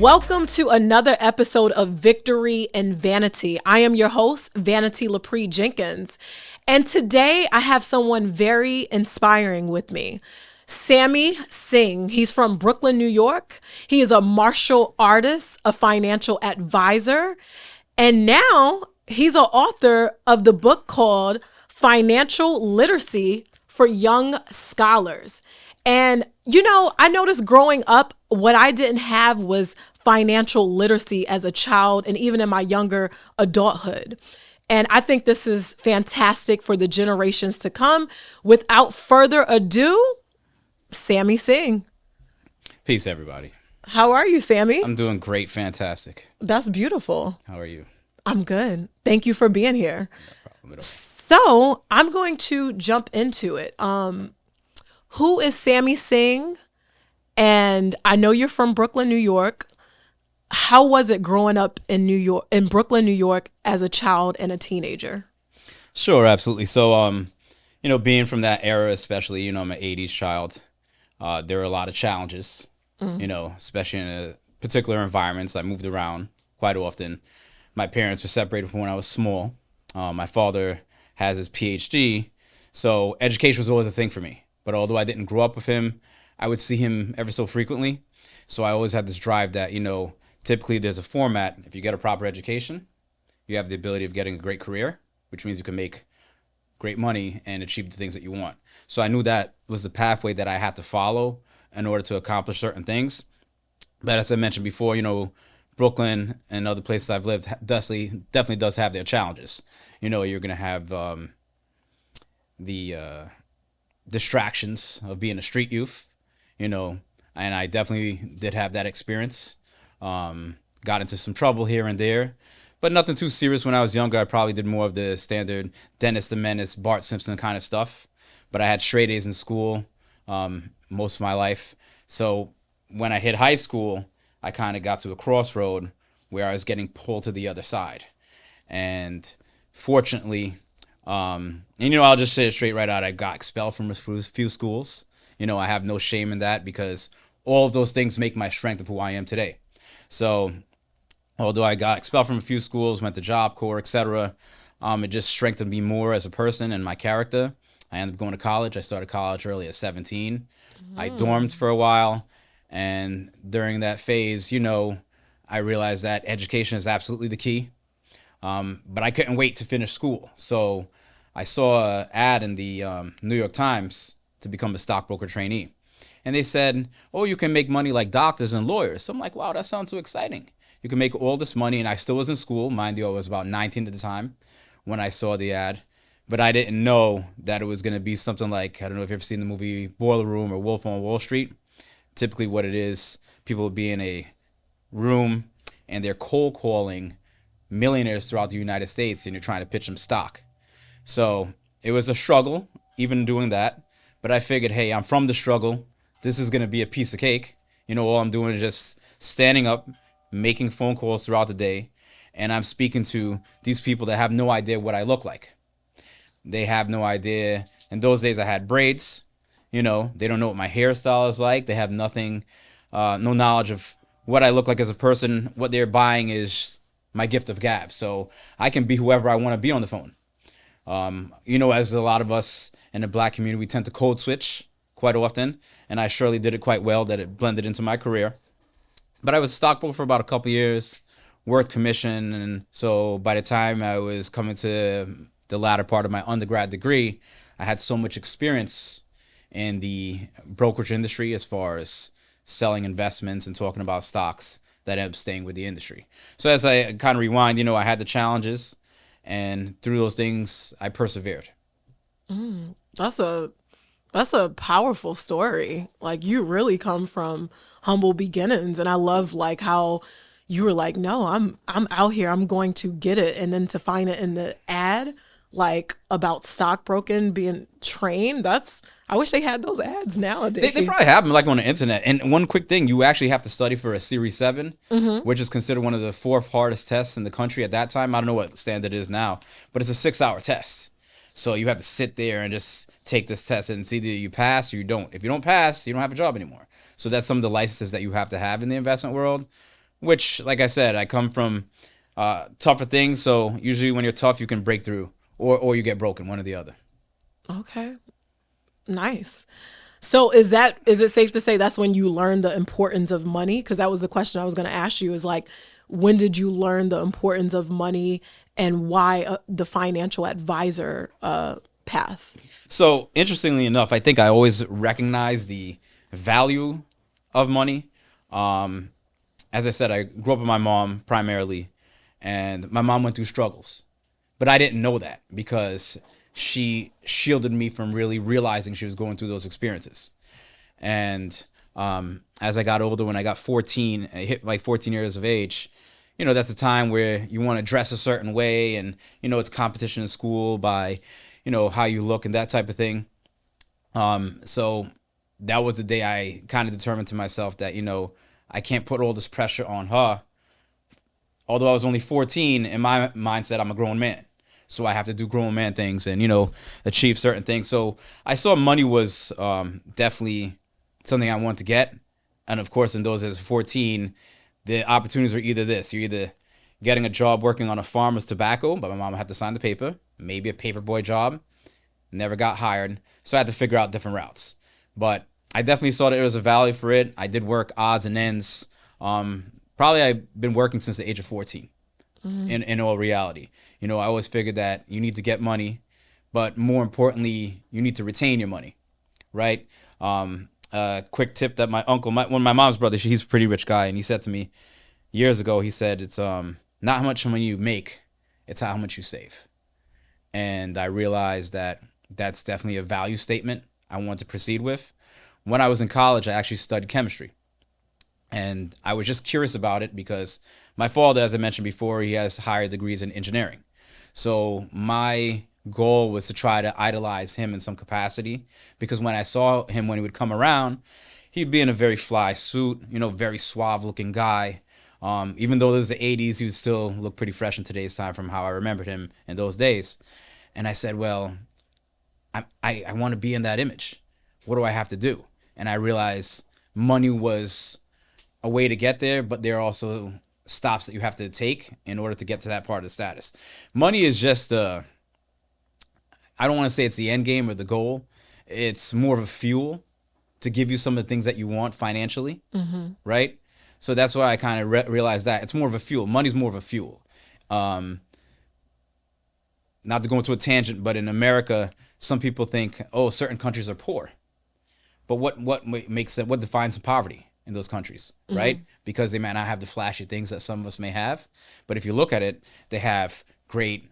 Welcome to another episode of Victory and Vanity. I am your host, Vanity LaPree Jenkins. And today I have someone very inspiring with me. Sammy Singh. He's from Brooklyn, New York. He is a martial artist, a financial advisor, and now he's an author of the book called Financial Literacy for Young Scholars. And, you know, I noticed growing up, what I didn't have was financial literacy as a child and even in my younger adulthood. And I think this is fantastic for the generations to come. Without further ado, Sammy Singh. Peace, everybody. How are you, Sammy? I'm doing great. Fantastic. That's beautiful. How are you? I'm good. Thank you for being here. No problem at all. So I'm going to jump into it. Who is Sammy Singh? And I know you're from Brooklyn, New York. How was it growing up in Brooklyn, New York, as a child and a teenager? Sure, absolutely. So, being from that era, especially, I'm an 80s child. There were a lot of challenges, especially in particular environments. I moved around quite often. My parents were separated from when I was small. My father has his PhD, so education was always a thing for me. But although I didn't grow up with him, I would see him ever so frequently. So I always had this drive that, typically there's a format. If you get a proper education, you have the ability of getting a great career, which means you can make great money and achieve the things that you want. So I knew that was the pathway that I had to follow in order to accomplish certain things. But as I mentioned before, Brooklyn and other places I've lived definitely does have their challenges. You're going to have the distractions of being a street youth, and I definitely did have that experience. Got into some trouble here and there, but nothing too serious. When I was younger, I probably did more of the standard Dennis the Menace, Bart Simpson kind of stuff. But I had straight A's in school most of my life. So when I hit high school, I kind of got to a crossroad where I was getting pulled to the other side. And fortunately, I'll just say it straight right out, I got expelled from a few schools. I have no shame in that because all of those things make my strength of who I am today. So although I got expelled from a few schools, went to Job Corps, etc., it just strengthened me more as a person and my character. I ended up going to college. I started college early at 17. I dormed for a while. And during that phase, I realized that education is absolutely the key. But I couldn't wait to finish school. So I saw an ad in the New York Times to become a stockbroker trainee. And they said, oh, you can make money like doctors and lawyers. So I'm like, wow, that sounds so exciting. You can make all this money. And I still was in school. Mind you, I was about 19 at the time when I saw the ad. But I didn't know that it was going to be something like, I don't know if you've ever seen the movie Boiler Room or Wolf on Wall Street. Typically what it is, people will be in a room and they're cold calling millionaires throughout the United States and you're trying to pitch them stock. So it was a struggle, even doing that. But I figured, hey, I'm from the struggle. This is going to be a piece of cake. All I'm doing is just standing up, making phone calls throughout the day. And I'm speaking to these people that have no idea what I look like. They have no idea. In those days, I had braids. They don't know what my hairstyle is like. They have nothing, no knowledge of what I look like as a person. What they're buying is my gift of gab. So I can be whoever I want to be on the phone. As a lot of us in the black community, we tend to code switch quite often. And I surely did it quite well that it blended into my career. But I was a stockbroker for about a couple years, worked commission. And so by the time I was coming to the latter part of my undergrad degree, I had so much experience in the brokerage industry as far as selling investments and talking about stocks that I ended up staying with the industry. So as I kind of rewind, I had the challenges, and through those things, I persevered. That's a powerful story. Like, you really come from humble beginnings, and I love how you were like, no, I'm out here, I'm going to get it, and then to find it in the ad about stockbroking being trained. I wish they had those ads nowadays. They probably have them on the internet. And one quick thing, you actually have to study for a Series 7, which is considered one of the 4th hardest tests in the country at that time. I don't know what standard it is now, but it's a 6-hour test. So you have to sit there and just take this test, and it's either you pass or you don't. If you don't pass, you don't have a job anymore. So that's some of the licenses that you have to have in the investment world. which, like I said, I come from tougher things. So usually when you're tough, you can break through, or you get broken, one or the other. Okay. Nice. So is it safe to say that's when you learn the importance of money? Because that was the question I was going to ask you, is like, when did you learn the importance of money and why the financial advisor path? So interestingly enough, I think I always recognize the value of money. Um, as I said, I grew up with my mom primarily, and my mom went through struggles. But I didn't know that because she shielded me from really realizing she was going through those experiences. And as I got older, when I got 14, I hit like 14 years of age, that's a time where you want to dress a certain way, and, it's competition in school by, how you look and that type of thing. So that was the day I kind of determined to myself that, I can't put all this pressure on her. Although I was only 14, in my mindset, I'm a grown man. So I have to do grown man things and, achieve certain things. So I saw money was definitely something I wanted to get. And of course, in those as 14, the opportunities are either this: you're either getting a job working on a farmer's tobacco, but my mom had to sign the paper, maybe a paperboy job, never got hired. So I had to figure out different routes. But I definitely saw that there was a value for it. I did work odds and ends. Probably I've been working since the age of 14 in all reality. I always figured that you need to get money, but more importantly, you need to retain your money, right? Quick tip that my uncle, one of my mom's brothers, he's a pretty rich guy, and he said to me years ago, he said, it's not how much money you make, it's how much you save. And I realized that that's definitely a value statement I want to proceed with. When I was in college, I actually studied chemistry. And I was just curious about it because my father, as I mentioned before, he has higher degrees in engineering. So my goal was to try to idolize him in some capacity, because when I saw him, when he would come around, he'd be in a very fly suit, very suave looking guy. Even though this is the 80s, he would still look pretty fresh in today's time from how I remembered him in those days. And I said, well, I want to be in that image. What do I have to do? And I realized money was a way to get there, but there are also stops that you have to take in order to get to that part of the status. Money is just I don't want to say it's the end game or the goal. It's more of a fuel to give you some of the things that you want financially, right? So that's why I kind of realized that it's more of a fuel. Money's more of a fuel. Not to go into a tangent, but in America, some people think, oh, certain countries are poor. But what makes it, what defines poverty in those countries, right? Because they might not have the flashy things that some of us may have. But if you look at it, they have great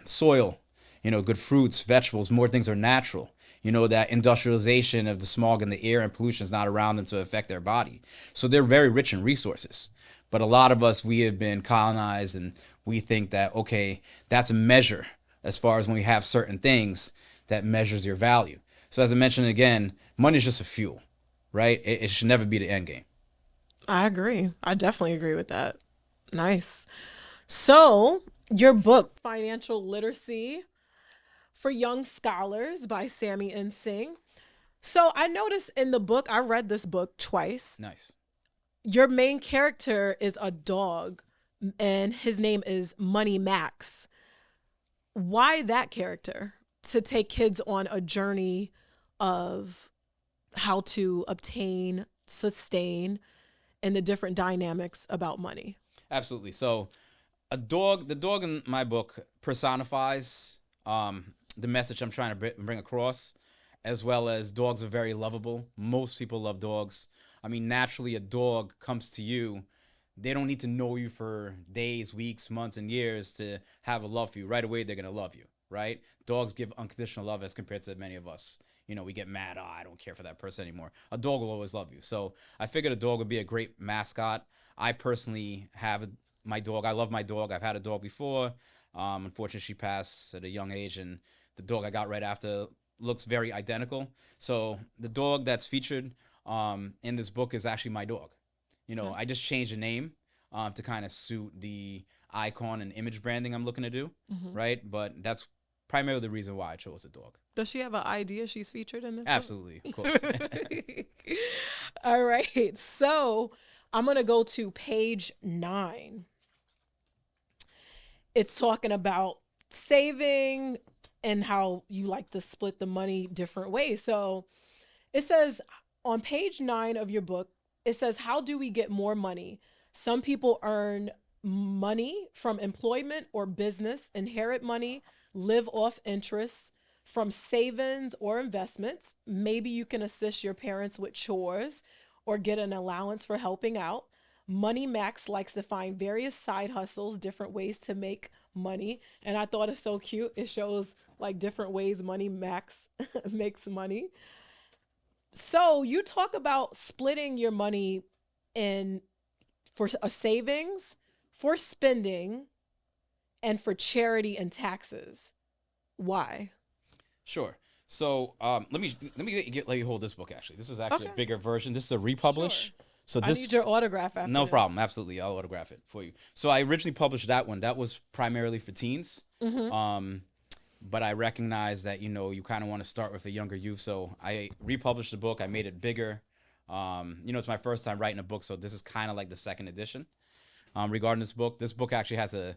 soil, good fruits, vegetables, more things are natural. That industrialization of the smog in the air and pollution is not around them to affect their body. So they're very rich in resources. But a lot of us, we have been colonized, and we think that, okay, that's a measure as far as when we have certain things that measures your value. So as I mentioned again, money is just a fuel, right? It should never be the end game. I agree. I definitely agree with that. Nice. So, your book, Financial Literacy for Young Scholars by Sammy Singh. So, I noticed in the book, I read this book twice. Nice. Your main character is a dog, and his name is Money Max. Why that character? To take kids on a journey of how to obtain, sustain, and the different dynamics about money. Absolutely. So the dog in my book personifies the message I'm trying to bring across, as well as dogs are very lovable. Most people love dogs. I mean, naturally, a dog comes to you. They don't need to know you for days, weeks, months, and years to have a love for you. Right away, they're going to love you, right? Dogs give unconditional love as compared to many of us. We get mad, I don't care for that person anymore. A dog will always love you. So I figured a dog would be a great mascot. I personally have my dog. I love my dog. I've had a dog before. Unfortunately, she passed at a young age, and the dog I got right after looks very identical. So the dog that's featured in this book is actually my dog. I just changed the name to kind of suit the icon and image branding I'm looking to do, right? But that's primarily the reason why I chose a dog. Does she have an idea she's featured in this? Absolutely, of course. All right. So, I'm going to go to page 9. It's talking about saving and how you like to split the money different ways. So it says on page 9 of your book, it says, how do we get more money? Some people earn money from employment or business, inherit money, live off interest from savings or investments. Maybe you can assist your parents with chores or get an allowance for helping out. Money Max likes to find various side hustles, different ways to make money. And I thought it's so cute. It shows like different ways Money Max makes money. So you talk about splitting your money in for a savings, for spending, and for charity and taxes. Why? Sure. So let you hold this book. Actually, this is actually a Okay. bigger version. This is a Sure. republish. So I need this, your autograph after no this. problem. Absolutely, I'll autograph it for you. So I originally published that one. That was primarily for teens. But I recognize that you kind of want to start with a younger youth. So I republished the book. I made it bigger. It's my first time writing a book, so this is kind of like the second edition. Regarding this book, actually has a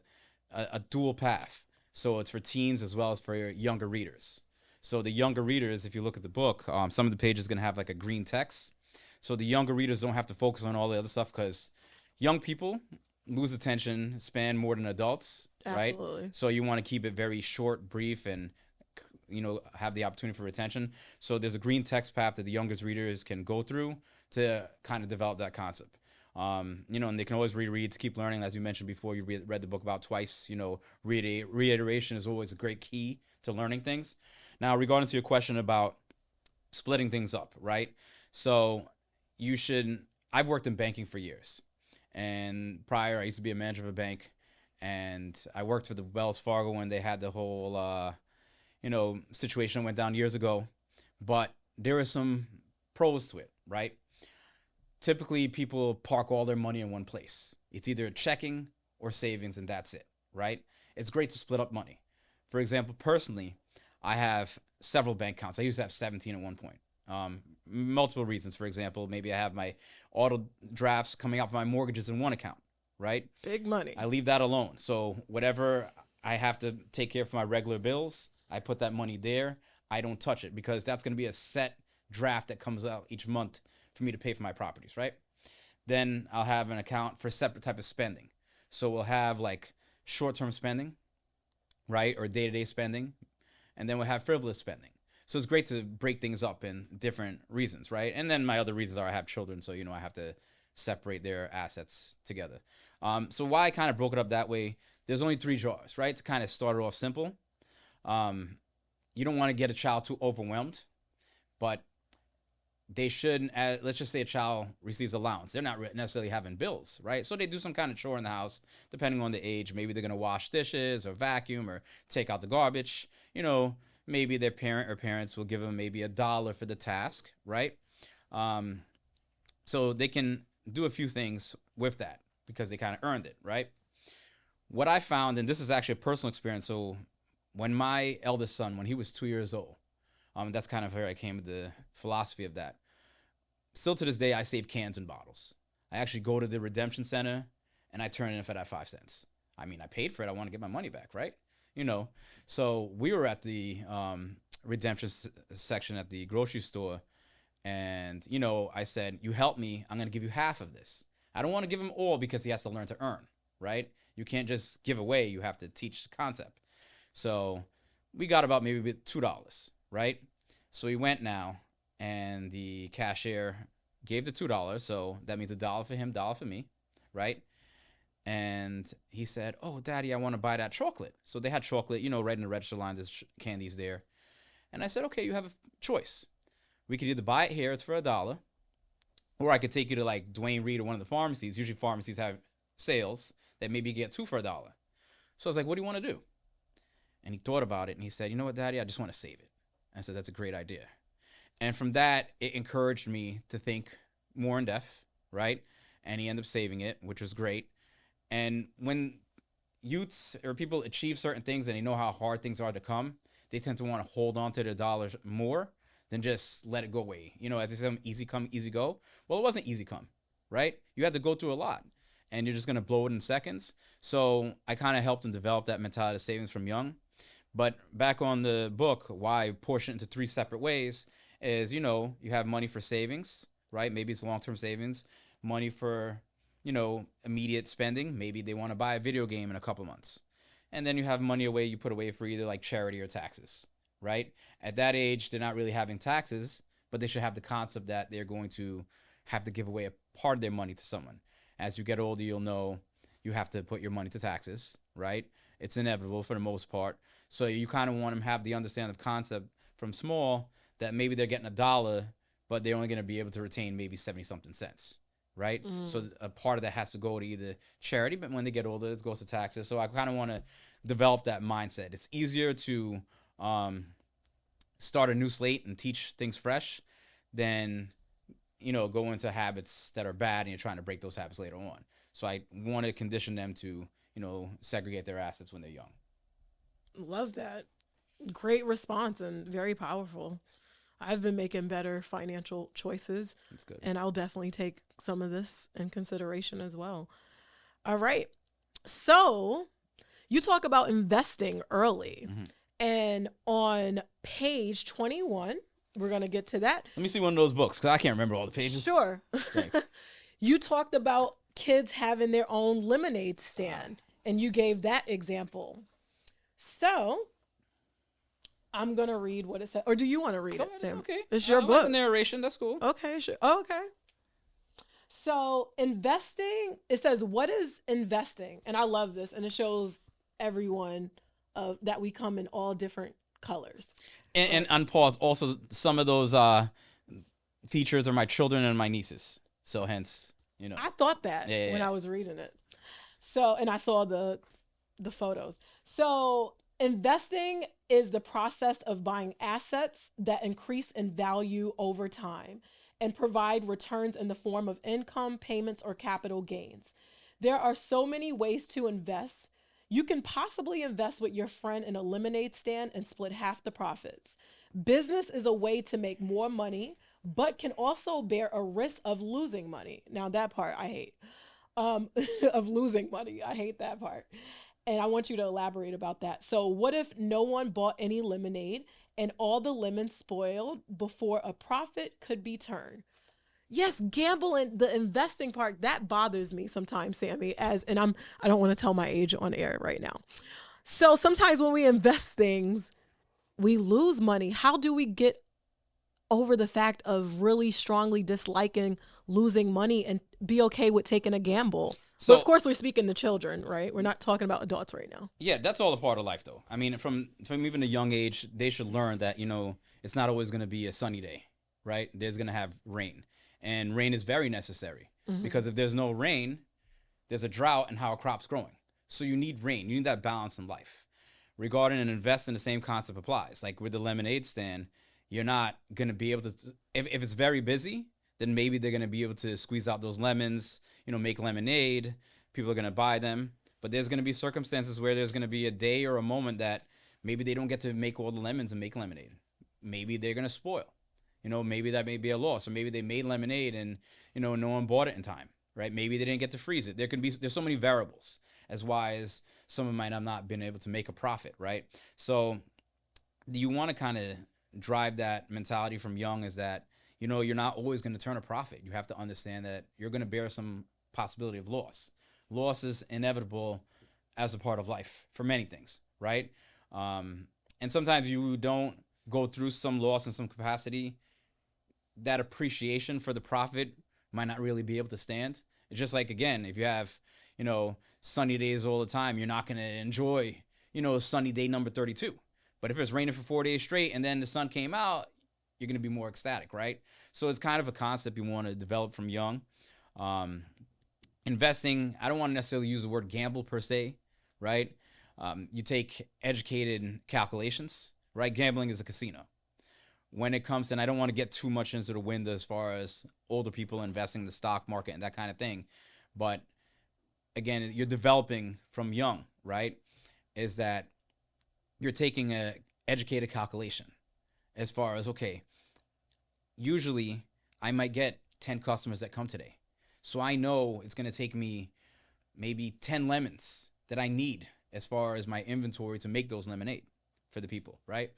dual path. So it's for teens as well as for your younger readers. So the younger readers, if you look at the book, some of the pages are going to have like a green text. So the younger readers don't have to focus on all the other stuff because young people lose attention span more than adults, right? Absolutely. So you want to keep it very short, brief, and have the opportunity for retention. So there's a green text path that the youngest readers can go through to kind of develop that concept. And they can always reread to keep learning. As you mentioned before, you read the book about twice. Reiteration is always a great key to learning things. Now, regarding to your question about splitting things up, right? So you should. I've worked in banking for years, and prior I used to be a manager of a bank, and I worked for the Wells Fargo when they had the whole situation that went down years ago. But there are some pros to it, right? Typically people park all their money in one place. It's either checking or savings, and that's it, right? It's great to split up money. For example, personally, I have several bank accounts. I used to have 17 at one point. Multiple reasons. For example, maybe I have my auto drafts coming out of my mortgages in one account, right? Big money. I leave that alone. So whatever I have to take care of for my regular bills, I put that money there. I don't touch it because that's going to be a set draft that comes out each month for me to pay for my properties, right? Then I'll have an account for separate type of spending. So we'll have like short-term spending, right? Or day-to-day spending. And then we'll have frivolous spending. So it's great to break things up in different reasons, right? And then my other reasons are I have children, so I have to separate their assets together. So why I kind of broke it up that way, there's only 3 jars, right? To kind of start it off simple. You don't want to get a child too overwhelmed, but they shouldn't. Let's just say a child receives allowance. They're not necessarily having bills, right? So they do some kind of chore in the house, depending on the age. Maybe they're going to wash dishes or vacuum or take out the garbage. Maybe their parent or parents will give them maybe $1 for the task, right? So they can do a few things with that because they kind of earned it, right? What I found, and this is actually a personal experience. So when my eldest son, when he was 2 years old, that's kind of where I came with the philosophy of that. Still to this day, I save cans and bottles. I actually go to the redemption center and I turn in for that 5 cents. I mean, I paid for it. I want to get my money back, right? So we were at the redemption section at the grocery store, and I said, you help me, I'm going to give you half of this. I don't want to give him all because he has to learn to earn, right? You can't just give away. You have to teach the concept. So we got about maybe $2, right? So we went now, and the cashier gave the $2. So that means $1 for him, $1 for me, right? And he said, oh, Daddy, I want to buy that chocolate. So they had chocolate, right in the register line, there's candies there. And I said, okay, you have a choice. We could either buy it here, it's for $1, or I could take you to like Dwayne Reed or one of the pharmacies. Usually pharmacies have sales that maybe you get 2 for $1. So I was like, what do you want to do? And he thought about it and he said, you know what, Daddy, I just want to save it. I said, that's a great idea. And from that, it encouraged me to think more in depth, right? And he ended up saving it, which was great. And when youths or people achieve certain things and they know how hard things are to come, they tend to want to hold on to their dollars more than just let it go away. As they say, easy come, easy go. Well, it wasn't easy come. right? You have to go through a lot, and you're just gonna blow it in seconds. So I kind of helped them develop that mentality of savings from young. But back on the book, why I portion it into three separate ways is, you have money for savings, right? Maybe it's long-term savings, money for, immediate spending. Maybe they want to buy a video game in a couple months. And then you have money away you put away for either like charity or taxes, right? At that age, they're not really having taxes, but they should have the concept that they're going to have to give away a part of their money to someone. As you get older, you'll know you have to put your money to taxes, right? It's inevitable for the most part. So you kind of want them to have the understanding of concept from small that maybe they're getting $1, but they're only going to be able to retain maybe 70 something cents, right? So a part of that has to go to either charity, but when they get older, it goes to taxes. So I kind of want to develop that mindset. It's easier to start a new slate and teach things fresh than go into habits that are bad and you're trying to break those habits later on. So I want to condition them to segregate their assets when they're young. Love that. Great response and very powerful. I've been making better financial choices. That's good. And I'll definitely take some of this in consideration as well. All right. So you talk about investing early. And on page 21, we're going to get to that. Let me see one of those books because I can't remember all the pages. Sure. Thanks. You talked about kids having their own lemonade stand, and you gave that example. So I'm going to read what it said. Or do you want to read it, Sam? Okay. It's your I book. like the narration. That's cool. Okay, sure. Oh, okay. So investing, it says, what is investing? And I love this. And it shows everyone that we come in all different colors. And on pause, also some of those features are my children and my nieces. So hence, I thought that when I was reading it. So, and I saw the photos. So investing is the process of buying assets that increase in value over time and provide returns in the form of income, payments, or capital gains. There are so many ways to invest. You can possibly invest with your friend in a lemonade stand and split half the profits. Business is a way to make more money, but can also bear a risk of losing money. Now that part I hate, of losing money. I hate that part. And I want you to elaborate about that. So what if no one bought any lemonade and all the lemons spoiled before a profit could be turned? Yes, gambling, the investing part, that bothers me sometimes, Sammy, I don't want to tell my age on air right now. So sometimes when we invest things, we lose money. How do we get over the fact of really strongly disliking losing money and be okay with taking a gamble? So of course we're speaking to children, right? We're not talking about adults right now. Yeah, that's all a part of life, though. I mean, from even a young age, they should learn that it's not always going to be a sunny day, right? There's going to have rain, and rain is very necessary because if there's no rain, there's a drought and how a crop's growing. So you need rain. You need that balance in life. Regarding and investing, the same concept applies. Like with the lemonade stand, you're not going to be able to, if it's very busy, then maybe they're going to be able to squeeze out those lemons, make lemonade. People are going to buy them. But there's going to be circumstances where there's going to be a day or a moment that maybe they don't get to make all the lemons and make lemonade. Maybe they're going to spoil. Maybe that may be a loss. Or maybe they made lemonade and, no one bought it in time, right? Maybe they didn't get to freeze it. There's so many variables as why as someone might have not been able to make a profit, right? So you want to kind of drive that mentality from young is that, you're not always going to turn a profit. You have to understand that you're going to bear some possibility of loss. Loss is inevitable as a part of life for many things, right? And sometimes you don't go through some loss in some capacity. That appreciation for the profit might not really be able to stand. It's just like, again, if you have, sunny days all the time, you're not going to enjoy, sunny day number 32. But if it's raining for 4 days straight and then the sun came out, you're going to be more ecstatic, right? So it's kind of a concept you want to develop from young. Investing, I don't want to necessarily use the word gamble per se, right? You take educated calculations, right? Gambling is a casino. When it comes to, and I don't want to get too much into the wind as far as older people investing in the stock market and that kind of thing. But again, you're developing from young, right? Is that you're taking a educated calculation as far as, okay, usually I might get 10 customers that come today. So I know it's going to take me maybe 10 lemons that I need as far as my inventory to make those lemonade for the people, right?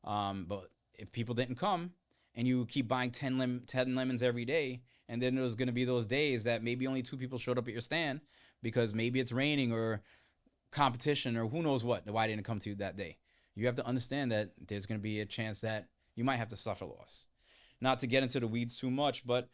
But if people didn't come and you keep buying 10 lemons every day, and then there's going to be those days that maybe only 2 people showed up at your stand because maybe it's raining or competition or who knows what, why I didn't come to you that day. You have to understand that there's going to be a chance that you might have to suffer loss. Not to get into the weeds too much, but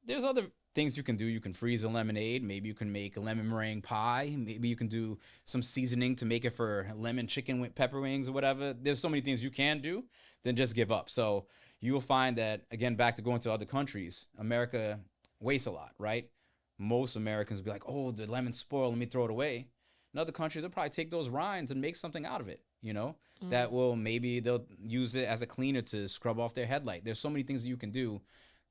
there's other things you can do. You can freeze a lemonade. Maybe you can make a lemon meringue pie. Maybe you can do some seasoning to make it for lemon chicken with pepper wings or whatever. There's so many things you can do than just give up. So you will find that, again, back to going to other countries, America wastes a lot, right? Most Americans will be like, oh, the lemon's spoiled, let me throw it away. In other countries, they'll probably take those rinds and make something out of it, that will, maybe they'll use it as a cleaner to scrub off their headlight. There's so many things that you can do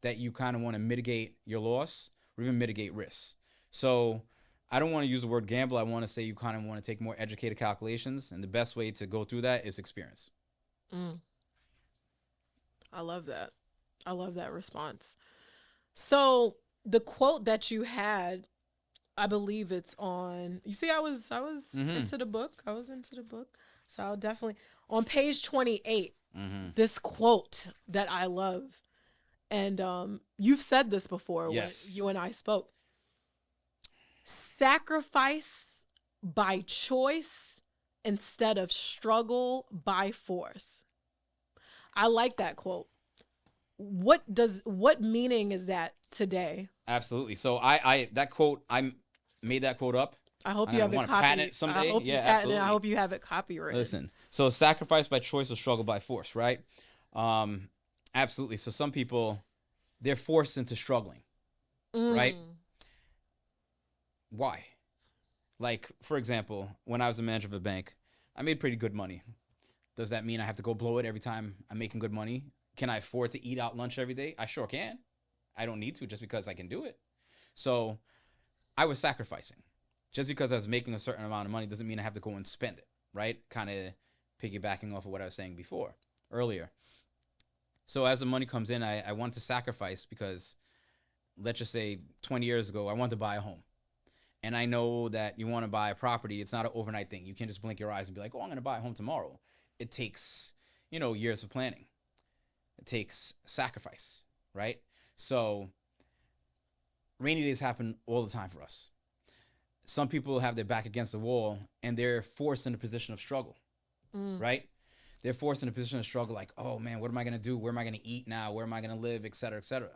that you kind of want to mitigate your loss or even mitigate risks. So I don't want to use the word gamble. I want to say you kind of want to take more educated calculations. And the best way to go through that is experience. I love that. I love that response. So the quote that you had, I believe it's on, you see, I was into the book. I was into the book. So I'll definitely, on page 28, this quote that I love. And you've said this before when you and I spoke. Sacrifice by choice instead of struggle by force. I like that quote. What meaning is that today? Absolutely. So I that quote, I made that quote up. I hope you have it copied someday. Absolutely. I hope you have it copyrighted. Listen, so sacrifice by choice or struggle by force, right? Absolutely. So some people, they're forced into struggling, right? Why? Like, for example, when I was a manager of a bank, I made pretty good money. Does that mean I have to go blow it every time I'm making good money? Can I afford to eat out lunch every day? I sure can. I don't need to just because I can do it. So I was sacrificing. Just because I was making a certain amount of money doesn't mean I have to go and spend it, right? Kind of piggybacking off of what I was saying earlier. So as the money comes in, I want to sacrifice because, let's just say 20 years ago, I wanted to buy a home. And I know that you want to buy a property. It's not an overnight thing. You can't just blink your eyes and be like, oh, I'm going to buy a home tomorrow. It takes, years of planning. It takes sacrifice, right? So rainy days happen all the time for us. Some people have their back against the wall and they're forced in a position of struggle, right? They're forced in a position of struggle like, oh man, what am I going to do? Where am I going to eat now? Where am I going to live, et cetera, et cetera.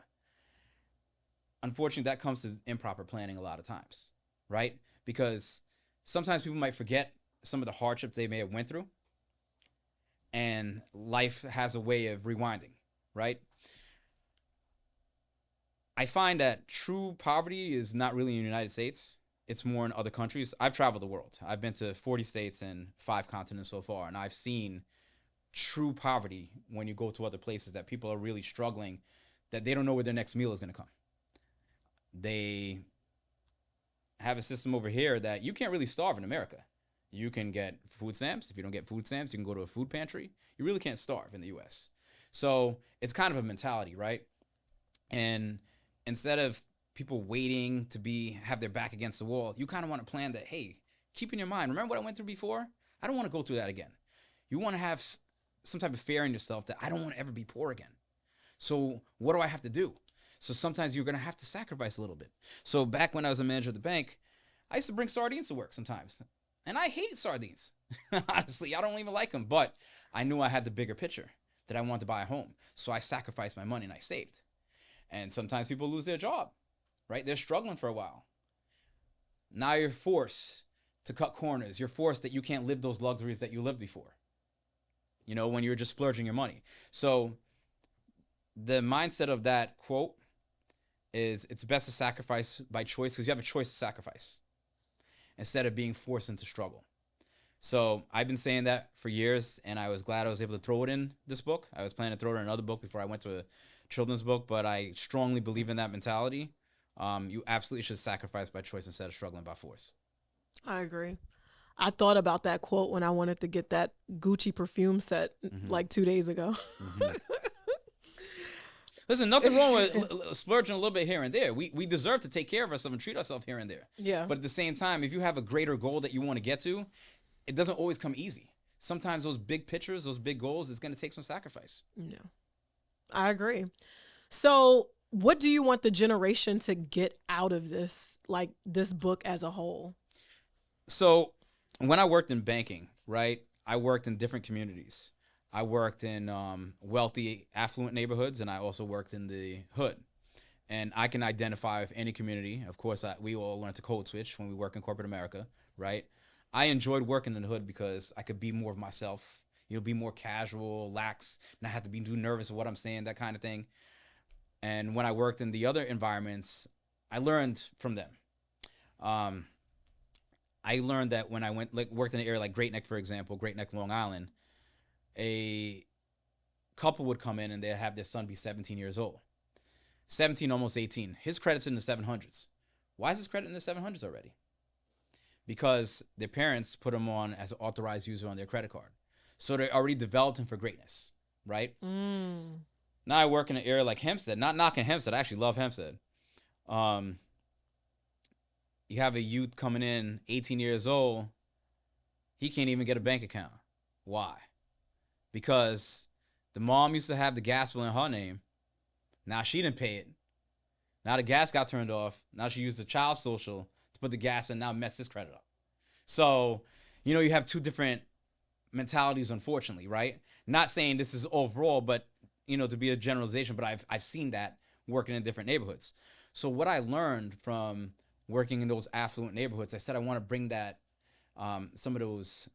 Unfortunately, that comes to improper planning a lot of times, right? Because sometimes people might forget some of the hardships they may have went through, and life has a way of rewinding, right? I find that true poverty is not really in the United States. It's more in other countries. I've traveled the world. I've been to 40 states and 5 continents so far, and I've seen true poverty when you go to other places that people are really struggling, that they don't know where their next meal is going to come. They have a system over here that you can't really starve in America. You can get food stamps. If you don't get food stamps, you can go to a food pantry. You really can't starve in the U.S. So it's kind of a mentality, right? And instead of people waiting to have their back against the wall, you kind of want to plan that, hey, keep in your mind, remember what I went through before? I don't want to go through that again. You want to have some type of fear in yourself that I don't want to ever be poor again. So what do I have to do? So sometimes you're going to have to sacrifice a little bit. So back when I was a manager of the bank, I used to bring sardines to work sometimes. And I hate sardines. Honestly, I don't even like them. But I knew I had the bigger picture, that I wanted to buy a home. So I sacrificed my money and I saved. And sometimes people lose their job, right? They're struggling for a while. Now you're forced to cut corners. You're forced that you can't live those luxuries that you lived before, when you're just splurging your money. So the mindset of that quote is it's best to sacrifice by choice because you have a choice to sacrifice instead of being forced into struggle. So I've been saying that for years, and I was glad I was able to throw it in this book. I was planning to throw it in another book before I went to a children's book, but I strongly believe in that mentality. You absolutely should sacrifice by choice instead of struggling by force. I agree. I thought about that quote when I wanted to get that Gucci perfume set like 2 days ago. Listen, nothing wrong with splurging a little bit here and there. We deserve to take care of ourselves and treat ourselves here and there. Yeah. But at the same time, if you have a greater goal that you want to get to, it doesn't always come easy. Sometimes those big pictures, those big goals, it's going to take some sacrifice. No, I agree. So, what do you want the generation to get out of this, like this book as a whole? So when I worked in banking, right, I worked in different communities. I worked in wealthy, affluent neighborhoods, and I also worked in the hood. And I can identify with any community. Of course, we all learned to code switch when we work in corporate America, right? I enjoyed working in the hood because I could be more of myself, be more casual, lax, not have to be too nervous of what I'm saying, that kind of thing. And when I worked in the other environments, I learned from them. I learned that when I worked in an area like Great Neck, for example, Great Neck, Long Island, a couple would come in and they'd have their son be 17 years old. 17, almost 18. His credit's in the 700s. Why is his credit in the 700s already? Because their parents put him on as an authorized user on their credit card. So they already developed him for greatness, right? Now I work in an area like Hempstead. Not knocking Hempstead. I actually love Hempstead. You have a youth coming in, 18 years old. He can't even get a bank account. Why? Because the mom used to have the gas bill in her name. Now she didn't pay it. Now the gas got turned off. Now she used the child social to put the gas in. Now messed his credit up. So, you have two different mentalities, unfortunately, right? Not saying this is overall, but, to be a generalization, but I've seen that working in different neighborhoods. So what I learned from working in those affluent neighborhoods, I said I want to bring that, some of those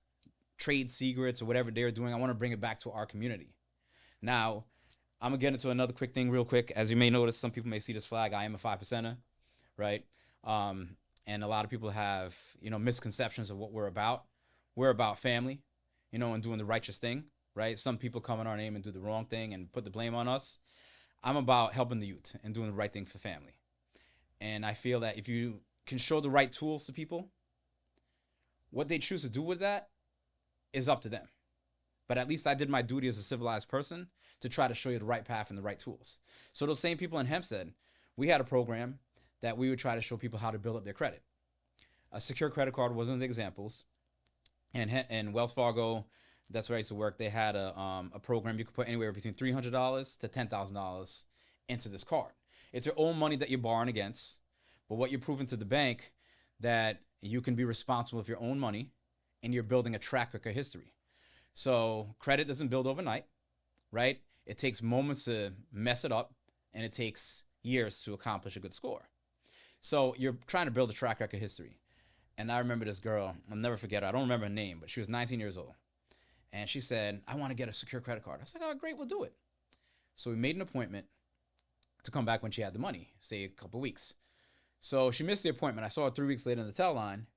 trade secrets or whatever they're doing, I want to bring it back to our community. Now, I'm going to get into another quick thing real quick. As you may notice, some people may see this flag. I am a 5%er, right? And a lot of people have, misconceptions of what we're about. We're about family, and doing the righteous thing, right? Some people come in our name and do the wrong thing and put the blame on us. I'm about helping the youth and doing the right thing for family. And I feel that if you can show the right tools to people, what they choose to do with that is up to them. But at least I did my duty as a civilized person to try to show you the right path and the right tools. So those same people in Hempstead, we had a program that we would try to show people how to build up their credit. A secure credit card was one of the examples. And Wells Fargo, that's where I used to work, they had a program you could put anywhere between $300 to $10,000 into this card. It's your own money that you're borrowing against, but what you're proving to the bank that you can be responsible with your own money and you're building a track record history. So credit doesn't build overnight, right? It takes moments to mess it up and it takes years to accomplish a good score. So you're trying to build a track record history. And I remember this girl, I'll never forget her. I don't remember her name, but she was 19 years old. And she said, I want to get a secure credit card. I was like, oh, great, we'll do it. So we made an appointment to come back when she had the money, say a couple weeks. So she missed the appointment. I saw her 3 weeks later in the tel line.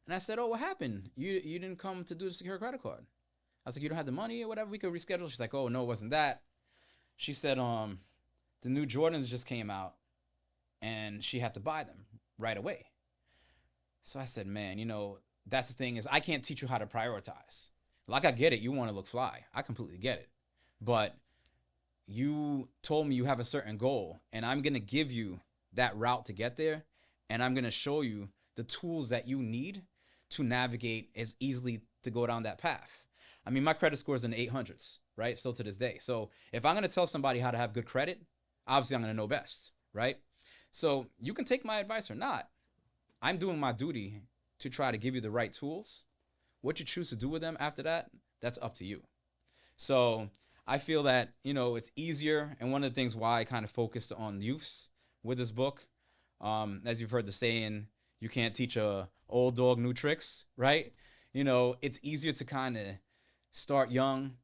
And I said, oh, what happened? You didn't come to do the secure credit card. I was like, you don't have the money or whatever? We could reschedule. She's like, oh, no, it wasn't that. She said, the new Jordans just came out and she had to buy them right away. So I said, man, that's the thing is I can't teach you how to prioritize. Like, I get it. You want to look fly. I completely get it. But you told me you have a certain goal, and I'm going to give you that route to get there, and I'm going to show you the tools that you need to navigate as easily to go down that path. I mean, my credit score is in the 800s, right? Still to this day. So if I'm going to tell somebody how to have good credit, obviously I'm going to know best, right? So you can take my advice or not. I'm doing my duty to try to give you the right tools. What you choose to do with them after that, that's up to you. So I feel that, it's easier. And one of the things why I kind of focused on youths with this book, as you've heard the saying, you can't teach a old dog new tricks, right? It's easier to kind of start young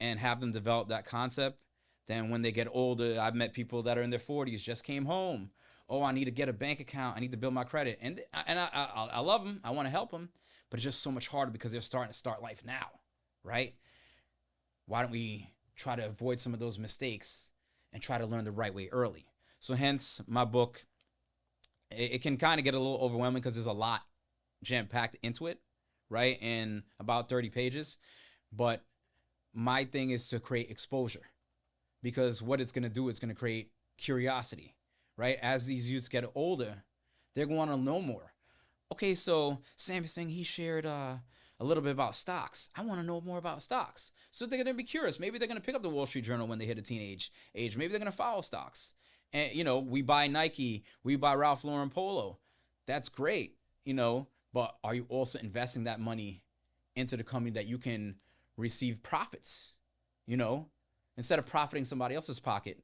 and have them develop that concept than when they get older. I've met people that are in their 40s, just came home. Oh, I need to get a bank account. I need to build my credit. And I love them. I want to help them. But it's just so much harder because they're starting to start life now, right? Why don't we try to avoid some of those mistakes and try to learn the right way early? So hence my book, it can kind of get a little overwhelming because there's a lot jam-packed into it, right? In about 30 pages. But my thing is to create exposure. because what it's going to do, it's going to create curiosity, right? As these youths get older, they're going to want to know more. Okay, so Sammy Singh, he shared a little bit about stocks. I want to know more about stocks. So they're going to be curious. Maybe they're going to pick up the Wall Street Journal when they hit a teenage age. Maybe they're going to follow stocks. And, we buy Nike, we buy Ralph Lauren Polo. That's great, but are you also investing that money into the company that you can receive profits, instead of profiting somebody else's pocket?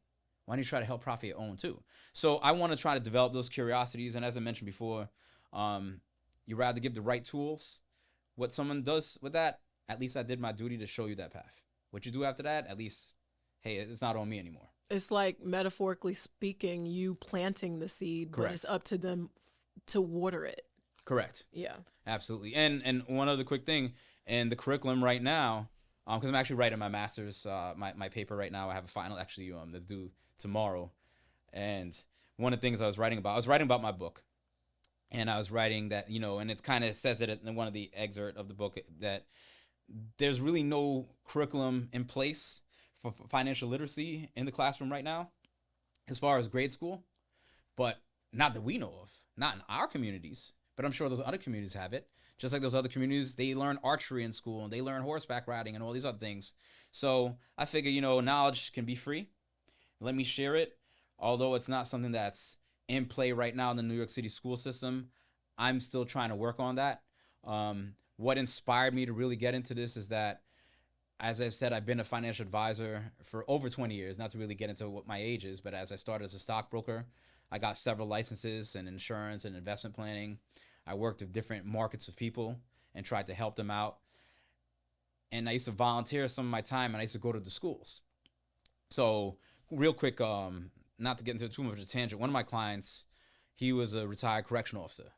Why don't you try to help profit your own too? So I want to try to develop those curiosities. And as I mentioned before, you rather give the right tools. What someone does with that, at least I did my duty to show you that path. What you do after that, at least, hey, it's not on me anymore. It's like, metaphorically speaking, you planting the seed, Correct. But it's up to them to water it. Correct. Yeah. Absolutely. And one other quick thing, in the curriculum right now, because I'm actually writing my master's, my paper right now. I have a final actually that's due tomorrow. And one of the things I was writing about my book. And I was writing that, and it kind of says it in one of the excerpt of the book, that there's really no curriculum in place for financial literacy in the classroom right now, as far as grade school, but not that we know of, not in our communities, but I'm sure those other communities have it. Just like those other communities, they learn archery in school and they learn horseback riding and all these other things. So I figure, knowledge can be free. Let me share it. Although it's not something that's in play right now in the New York City school system, I'm still trying to work on that. What inspired me to really get into this is that, as I've said, I've been a financial advisor for over 20 years, not to really get into what my age is, but as I started as a stockbroker, I got several licenses in insurance and investment planning. I worked with different markets of people and tried to help them out. And I used to volunteer some of my time, and I used to go to the schools. So real quick, not to get into too much of a tangent, one of my clients, he was a retired correctional officer,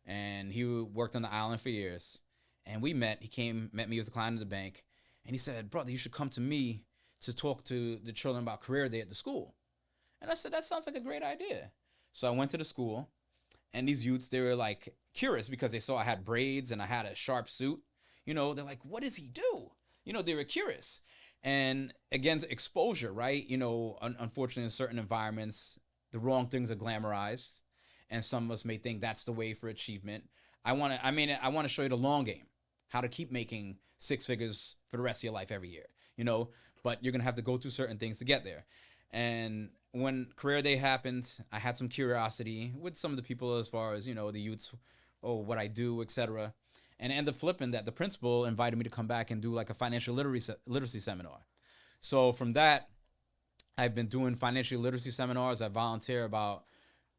and he worked on the island for years. And we met. He met me as a client at the bank, and he said, "Brother, you should come to me to talk to the children about career day at the school." And I said, "That sounds like a great idea." So I went to the school, and these youths, they were like curious because they saw I had braids and I had a sharp suit. They're like, "What does he do?" They were curious. And again, exposure, right? Unfortunately, in certain environments, the wrong things are glamorized, and some of us may think that's the way for achievement. I want to show you the long game, how to keep making six figures for the rest of your life every year, but you're going to have to go through certain things to get there. And when career day happened, I had some curiosity with some of the people as far as, the youths, what I do, etc. And it ended up flipping that the principal invited me to come back and do like a financial literacy seminar. So from that, I've been doing financial literacy seminars. I volunteer about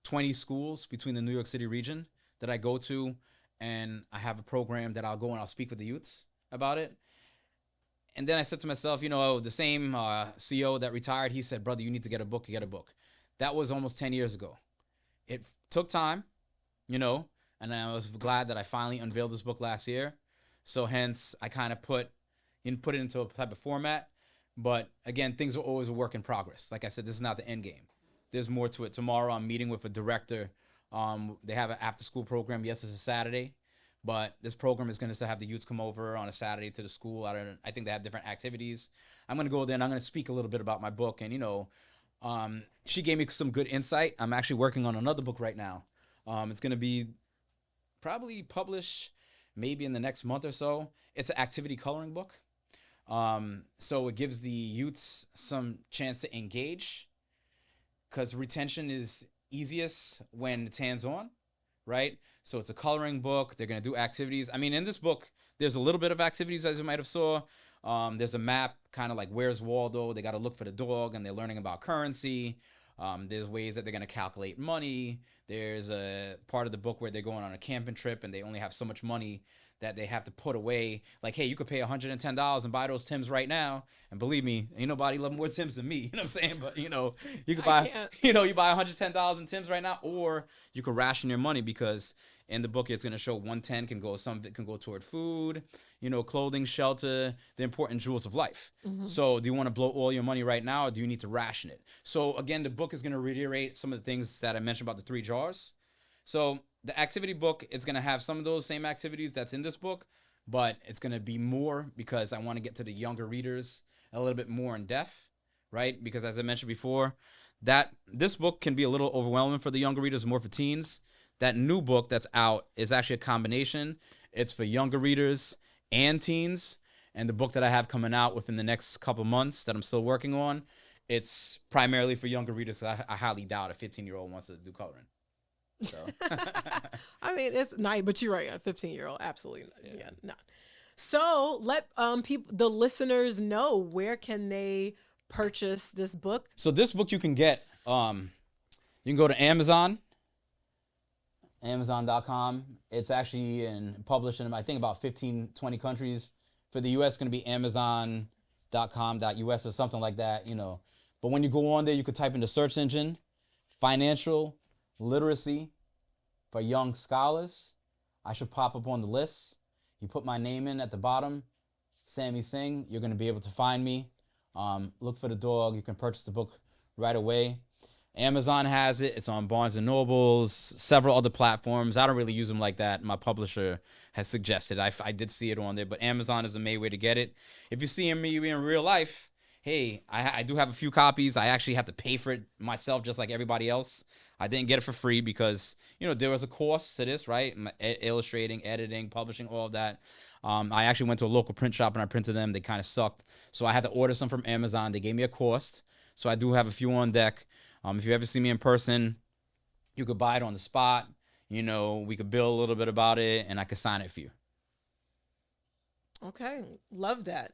20 schools between the New York City region that I go to. And I have a program that I'll go and I'll speak with the youths about it. And then I said to myself, the same CEO that retired, he said, "Brother, you need to get a book. You get a book." That was almost 10 years ago. It took time, and I was glad that I finally unveiled this book last year. So hence, I kind of put it into a type of format. But again, things are always a work in progress. Like I said, this is not the end game. There's more to it. Tomorrow, I'm meeting with a director. They have an after-school program. Yes, it's a Saturday. But this program is going to have the youths come over on a Saturday to the school. I think they have different activities. I'm going to go there and I'm going to speak a little bit about my book. And, she gave me some good insight. I'm actually working on another book right now. It's going to be probably published maybe in the next month or so. It's an activity coloring book. So it gives the youths some chance to engage, because retention is easiest when it's hands-on. Right? So it's a coloring book. They're going to do activities. In this book, there's a little bit of activities, as you might have saw. There's a map, kind of like Where's Waldo? They got to look for the dog, and they're learning about currency. There's ways that they're going to calculate money. There's a part of the book where they're going on a camping trip, and they only have so much money that they have to put away. Like, hey, you could pay $110 and buy those Timbs right now. And believe me, ain't nobody love more Timbs than me. You know what I'm saying? But, you could buy, you buy $110 in Timbs right now, or you could ration your money, because in the book, it's going to show 110 some of it can go toward food, clothing, shelter, the important jewels of life. Mm-hmm. So do you want to blow all your money right now, or do you need to ration it? So again, the book is going to reiterate some of the things that I mentioned about the 3 jars. So the activity book, it's going to have some of those same activities that's in this book, but it's going to be more, because I want to get to the younger readers a little bit more in depth, right? Because as I mentioned before, that this book can be a little overwhelming for the younger readers, more for teens. That new book that's out is actually a combination. It's for younger readers and teens. And the book that I have coming out within the next couple months that I'm still working on, it's primarily for younger readers. I highly doubt a 15-year-old wants to do coloring. So I mean, it's nice, but you're right. A 15-year-old, absolutely, yeah, not. So let people, the listeners, know where can they purchase this book. So this book you can get. You can go to Amazon, Amazon.com. It's actually published in I think about 15, 20 countries. For the U.S., it's going to be Amazon.com.us or something like that. But when you go on there, you could type in the search engine, financial literacy for young scholars. I should pop up on the list. You put my name in at the bottom, Sammy Singh. You're going to be able to find me. Look for the dog. You can purchase the book right away. Amazon has it. It's on Barnes and Nobles, several other platforms. I don't really use them like that. My publisher has suggested. I did see it on there, but Amazon is the main way to get it. If you see me in real life, hey, I do have a few copies. I actually have to pay for it myself, just like everybody else. I didn't get it for free because, there was a cost to this, right? Illustrating, editing, publishing, all of that. I actually went to a local print shop and I printed them. They kind of sucked. So I had to order some from Amazon. They gave me a cost. So I do have a few on deck. If you ever see me in person, you could buy it on the spot. We could build a little bit about it and I could sign it for you. Okay, love that.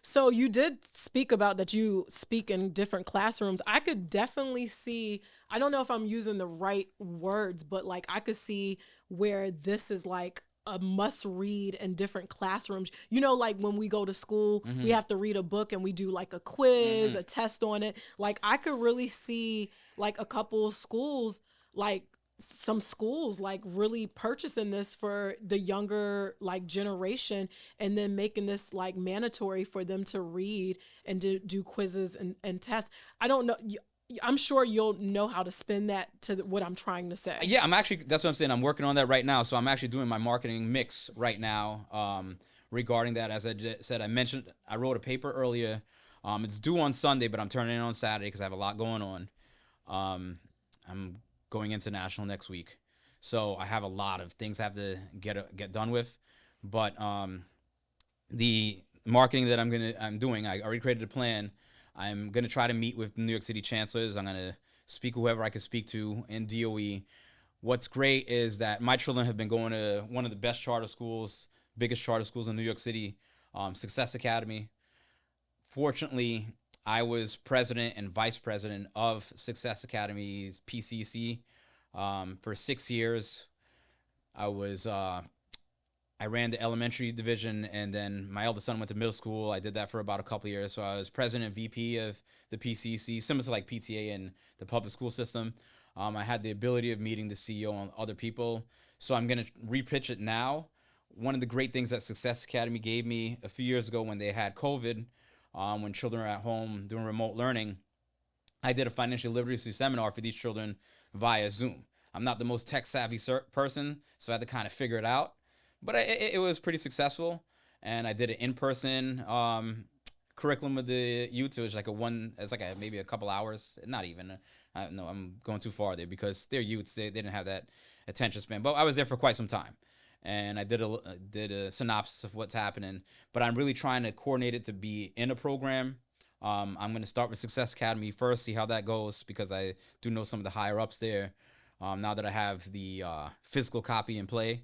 So you did speak about that you speak in different classrooms. I could definitely see, I don't know if I'm using the right words, but like I could see where this is like a must read in different classrooms. Like when we go to school, we have to read a book and we do like a quiz, a test on it. Like I could really see like a couple of schools, like some schools like really purchasing this for the younger like generation and then making this like mandatory for them to read and do quizzes and tests. I don't know. I'm sure you'll know how to spin that to what I'm trying to say. Yeah, that's what I'm saying. I'm working on that right now. So I'm actually doing my marketing mix right now regarding that. As I said, I wrote a paper earlier. It's due on Sunday, but I'm turning it on Saturday because I have a lot going on. I'm going international next week. So I have a lot of things I have to get done with. But the marketing that I'm doing, I already created a plan. I'm going to try to meet with New York City chancellors. I'm going to speak whoever I can speak to in DOE. What's great is that my children have been going to one of the best charter schools, biggest charter schools in New York City, Success Academy. Fortunately, I was president and vice president of Success Academy's PCC for 6 years. I ran the elementary division, and then my eldest son went to middle school. I did that for about a couple of years. So I was president and VP of the PCC, similar to like PTA in the public school system. I had the ability of meeting the CEO and other people. So I'm going to repitch it now. One of the great things that Success Academy gave me a few years ago when they had COVID, when children were at home doing remote learning, I did a financial literacy seminar for these children via Zoom. I'm not the most tech savvy person, so I had to kind of figure it out. But it was pretty successful, and I did an in-person curriculum with the youth. It was like maybe a couple hours, not even. No, I'm going too far there because they're youths. They didn't have that attention span. But I was there for quite some time, and I did a synopsis of what's happening. But I'm really trying to coordinate it to be in a program. I'm going to start with Success Academy first, see how that goes, because I do know some of the higher ups there. Now that I have the physical copy in play.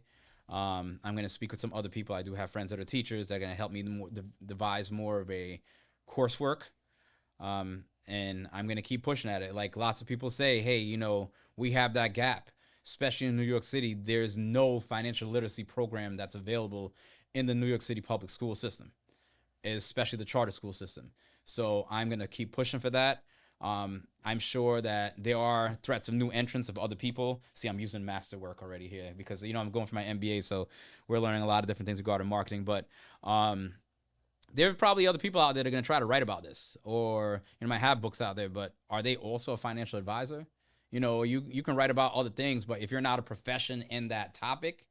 I'm going to speak with some other people. I do have friends that are teachers that are going to help me devise more of a coursework. And I'm going to keep pushing at it. Like lots of people say, hey, we have that gap, especially in New York City. There's no financial literacy program that's available in the New York City public school system, especially the charter school system. So I'm going to keep pushing for that. I'm sure that there are threats of new entrants of other people. See, I'm using masterwork already here because, I'm going for my MBA, so we're learning a lot of different things regarding marketing. But there are probably other people out there that are going to try to write about this or, might have books out there, but are they also a financial advisor? You can write about other things, but if you're not a profession in that topic,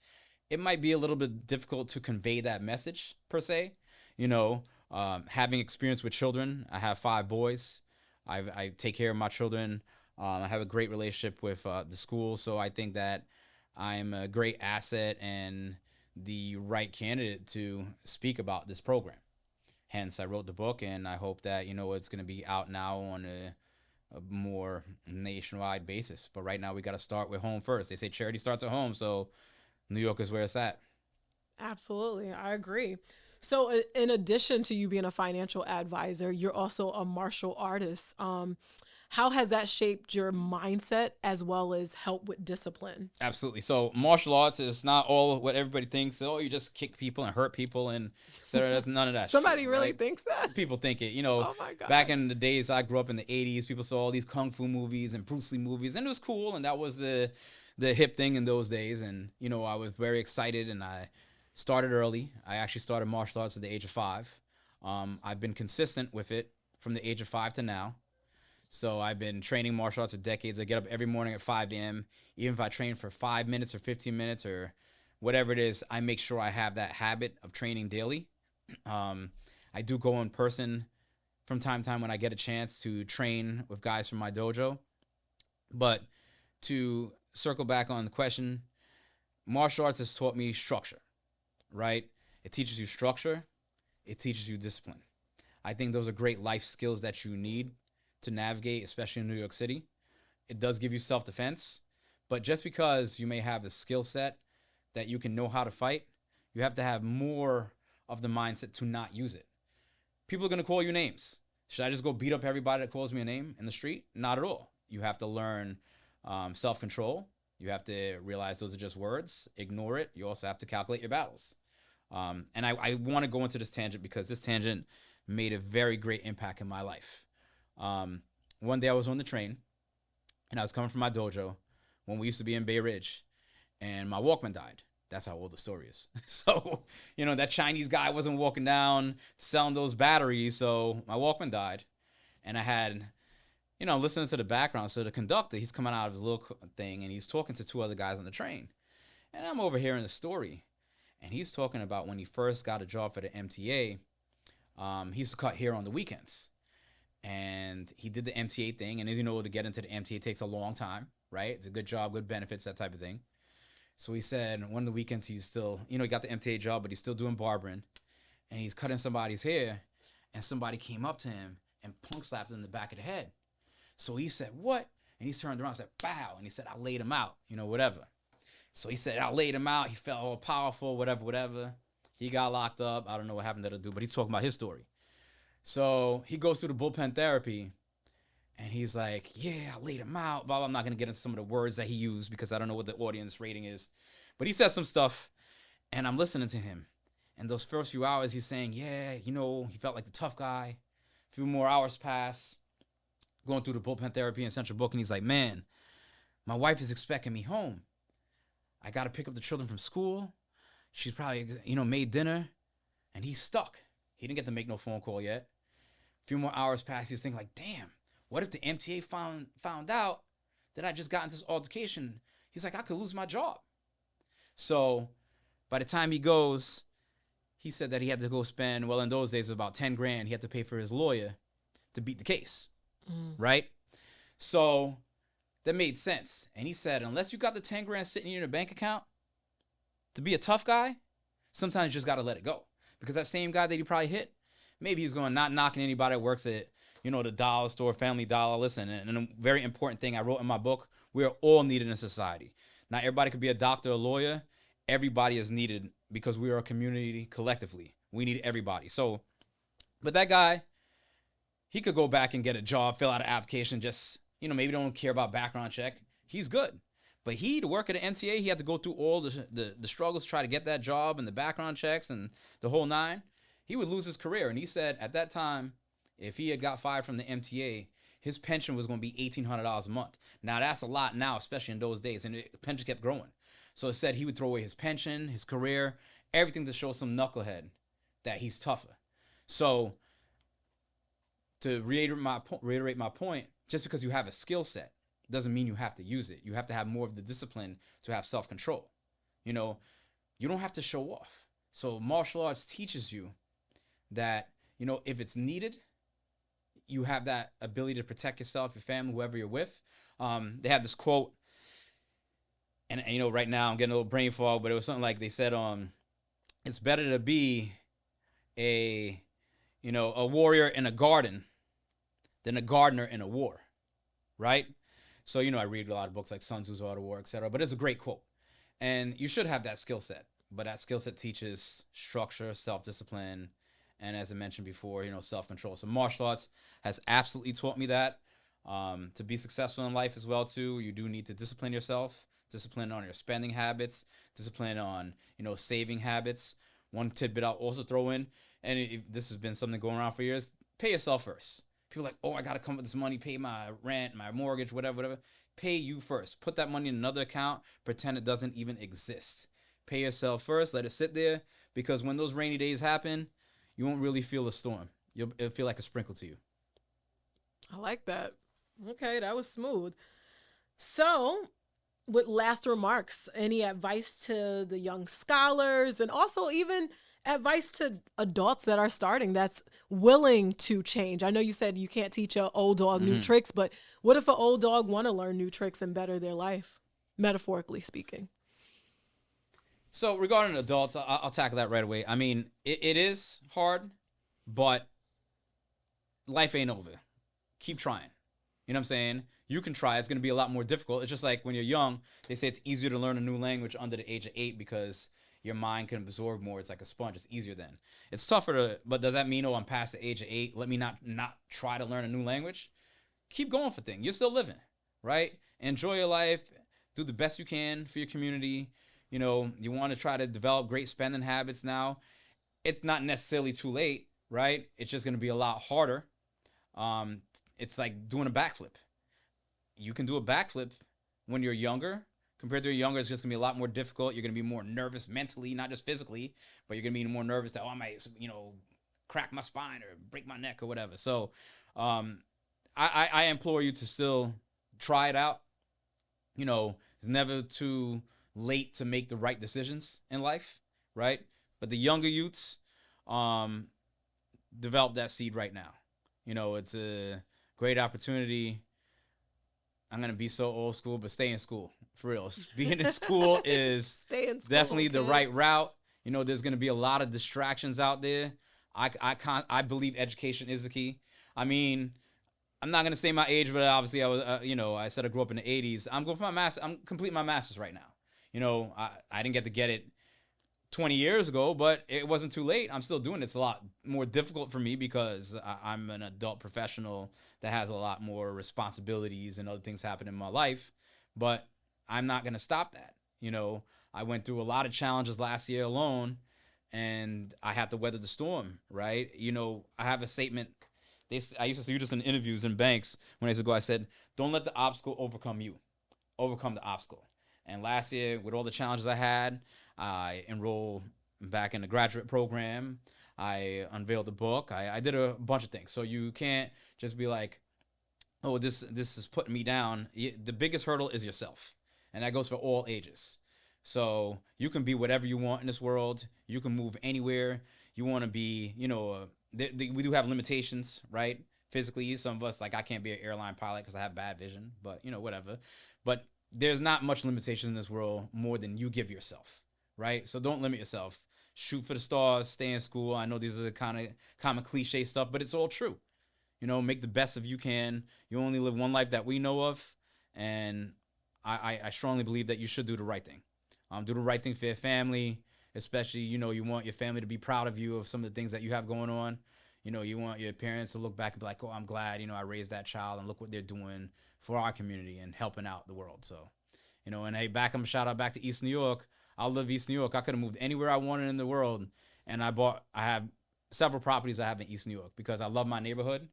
it might be a little bit difficult to convey that message per se. Having experience with children, I have 5 boys. I take care of my children. I have a great relationship with the school, so I think that I'm a great asset and the right candidate to speak about this program. Hence, I wrote the book, and I hope that it's going to be out now on a more nationwide basis. But right now, we got to start with home first. They say charity starts at home, so New York is where it's at. Absolutely. I agree. So, in addition to you being a financial advisor, you're also a martial artist. How has that shaped your mindset as well as help with discipline? Absolutely. So martial arts is not all what everybody thinks. Oh, you just kick people and hurt people and etc. That's none of that's true, Somebody really right? thinks that? People think it. Oh my Back God. in the days I grew up in the '80s, people saw all these kung fu movies and Bruce Lee movies, and it was cool, and that was the hip thing in those days. And I was very excited, and I started early. I actually started martial arts at the age of 5. I've been consistent with it from the age of 5 to now. So I've been training martial arts for decades. I get up every morning at 5 a.m. Even if I train for 5 minutes or 15 minutes or whatever it is, I make sure I have that habit of training daily. I do go in person from time to time when I get a chance to train with guys from my dojo. But to circle back on the question, martial arts has taught me structure, right? It teaches you structure. It teaches you discipline. I think those are great life skills that you need to navigate, especially in New York City. It does give you self-defense, but just because you may have a skill set that you can know how to fight, you have to have more of the mindset to not use it. People are going to call you names. Should I just go beat up everybody that calls me a name in the street? Not at all. You have to learn self-control. You have to realize those are just words. Ignore it. You also have to calculate your battles. And I want to go into this tangent because this tangent made a very great impact in my life. One day I was on the train and I was coming from my dojo when we used to be in Bay Ridge, and my Walkman died. That's how old the story is. So, that Chinese guy wasn't walking down selling those batteries. So my Walkman died, and I had, listening to the background. So the conductor, he's coming out of his little thing and he's talking to 2 other guys on the train. And I'm overhearing the story, and he's talking about when he first got a job for the MTA. He used to cut hair on the weekends. And he did the MTA thing. And as you know, to get into the MTA takes a long time, right? It's a good job, good benefits, that type of thing. So he said one of the weekends he's still, he got the MTA job, but he's still doing barbering. And he's cutting somebody's hair. And somebody came up to him and punk slapped him in the back of the head. So he said, "What?" And he turned around and said, "Bow." And he said, "I laid him out," whatever. So he said, "I laid him out. He felt all powerful, whatever. He got locked up. I don't know what happened to the dude, but he's talking about his story. So he goes through the bullpen therapy, and he's like, "Yeah, I laid him out, blah, blah." I'm not going to get into some of the words that he used because I don't know what the audience rating is. But he says some stuff, and I'm listening to him. And those first few hours, he's saying, "Yeah, he felt like the tough guy." A few more hours pass, going through the bullpen therapy in Central Book, and he's like, "Man, my wife is expecting me home. I got to pick up the children from school. She's probably, made dinner." And he's stuck. He didn't get to make no phone call yet. A few more hours passed. He's thinking like, "Damn, what if the MTA found out that I just got into this altercation?" He's like, "I could lose my job." So by the time he goes, he said that he had to go spend, well, in those days, it was about 10 grand. He had to pay for his lawyer to beat the case, right? So that made sense. And he said, unless you got the 10 grand sitting in your bank account, to be a tough guy, sometimes you just got to let it go. Because that same guy that he probably hit, maybe he's going, not knocking anybody that works at, the dollar store, Family Dollar. Listen, and a very important thing I wrote in my book, we are all needed in society. Not everybody could be a doctor or lawyer. Everybody is needed because we are a community collectively. We need everybody. So, but that guy, he could go back and get a job, fill out an application, just, maybe don't care about background check. He's good. But to work at an MTA, he had to go through all the struggles to try to get that job and the background checks and the whole nine. He would lose his career. And he said at that time, if he had got fired from the MTA, his pension was going to be $1,800 a month. Now, that's a lot now, especially in those days. And the pension kept growing. So it said he would throw away his pension, his career, everything to show some knucklehead that he's tougher. So to reiterate my point, just because you have a skill set doesn't mean you have to use it. You have to have more of the discipline to have self-control. You don't have to show off. So martial arts teaches you that, if it's needed, you have that ability to protect yourself, your family, whoever you're with. They have this quote, and you know, right now I'm getting a little brain fog, but it was something like they said, it's better to be a, you know, a warrior in a garden than a gardener in a war, right? So, you know, I read a lot of books like Sun Tzu's Art of War, etc. But it's a great quote. And you should have that skill set. But that skill set teaches structure, self-discipline, and as I mentioned before, you know, self-control. So martial arts has absolutely taught me that. To be successful in life as well, too, you do need to discipline yourself, discipline on your spending habits, discipline on, you know, saving habits. One tidbit I'll also throw in, and this has been something going around for years, pay yourself first. People are like, oh, I got to come up with this money, pay my rent, my mortgage, whatever. Pay you first. Put that money in another account. Pretend it doesn't even exist. Pay yourself first. Let it sit there. Because when those rainy days happen, you won't really feel a storm. It'll feel like a sprinkle to you. I like that. Okay, that was smooth. So, with last remarks, any advice to the young scholars and also even advice to adults that are starting that's willing to change? I know you said you can't teach an old dog new tricks, but what if an old dog want to learn new tricks and better their life, metaphorically speaking? So regarding adults, I'll tackle that right away. I mean, it is hard, but life ain't over. Keep trying. You know what I'm saying? You can try. It's going to be a lot more difficult. It's just like when you're young, they say it's easier to learn a new language under the age of 8 because your mind can absorb more. It's like a sponge. It's easier then. It's tougher to, but does that mean, oh, I'm past the age of 8? Let me not try to learn a new language? Keep going for things. You're still living, right? Enjoy your life. Do the best you can for your community. You know, you want to try to develop great spending habits now. It's not necessarily too late, right? It's just going to be a lot harder. It's like doing a backflip. You can do a backflip when you're younger. Compared to younger, it's just gonna be a lot more difficult. You're gonna be more nervous mentally, not just physically, but you're gonna be more nervous that, oh, I might, you know, crack my spine or break my neck or whatever. So, I implore you to still try it out. You know, it's never too late to make the right decisions in life, right? But the younger youths, develop that seed right now. You know, it's a great opportunity. I'm going to be so old school, but stay in school. For real. Being in school is Stay in school, definitely the kids. right route. You know, there's going to be a lot of distractions out there. I believe education is the key. I mean, I'm not going to say my age, but obviously I was, you know, I said I grew up in the 80s. I'm going for my master. I'm completing my master's right now. You know, I didn't get it 20 years ago, but it wasn't too late. I'm still doing it. It's a lot more difficult for me because I'm an adult professional that has a lot more responsibilities and other things happen in my life. But I'm not going to stop that. You know, I went through a lot of challenges last year alone, and I had to weather the storm, right? You know, I have a statement. I used to see this in interviews in banks when I used to go. I said, don't let the obstacle overcome you. Overcome the obstacle. And last year, with all the challenges I had, I enrolled back in the graduate program. I unveiled the book. I did a bunch of things. So you can't just be like, oh, this is putting me down. The biggest hurdle is yourself. And that goes for all ages. So you can be whatever you want in this world. You can move anywhere. You want to be, you know, we do have limitations, right? Physically, some of us, like I can't be an airline pilot because I have bad vision, but, you know, whatever. But there's not much limitation in this world more than you give yourself, right? So don't limit yourself. Shoot for the stars, stay in school. I know these are the kind of common cliche stuff, but it's all true. You know, make the best of you can. You only live one life that we know of, and I strongly believe that you should do the right thing. Do the right thing for your family, especially, you know, you want your family to be proud of you of some of the things that you have going on. You know, you want your parents to look back and be like, oh, I'm glad, you know, I raised that child and look what they're doing for our community and helping out the world. So, you know, and hey, shout out back to East New York. I love East New York. I could have moved anywhere I wanted in the world. And I have several properties I have in East New York because I love my neighborhood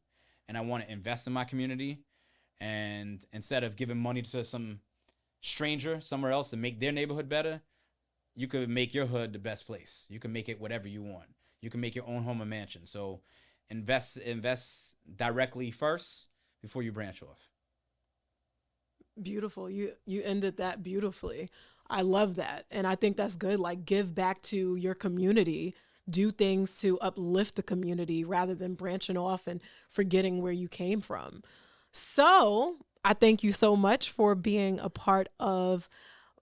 and I want to invest in my community. And instead of giving money to some stranger somewhere else to make their neighborhood better, you could make your hood the best place. You can make it whatever you want. You can make your own home a mansion. So invest directly first before you branch off. Beautiful. You ended that beautifully. I love that. And I think that's good. Like give back to your community do things to uplift the community rather than branching off and forgetting where you came from. So I thank you so much for being a part of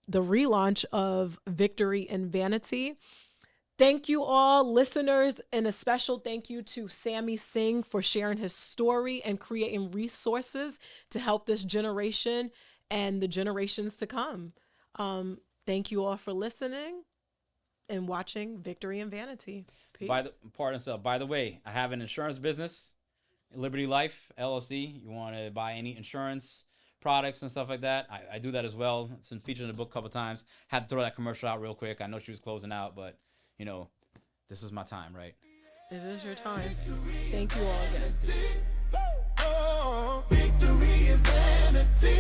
the relaunch of Victory and Vanity. Thank you all listeners, and a special thank you to Sammy Singh for sharing his story and creating resources to help this generation and the generations to come. Thank you all for listening and watching Victory and Vanity. Peace. By the way, I have an insurance business, Liberty Life LLC. You want to buy any insurance products and stuff like that, I do that as well. It's been featured in the book a couple times. Had to throw that commercial out real quick. I know she was closing out, but you know, this is my time, right? It is your time. Thank you all again. Victory and vanity.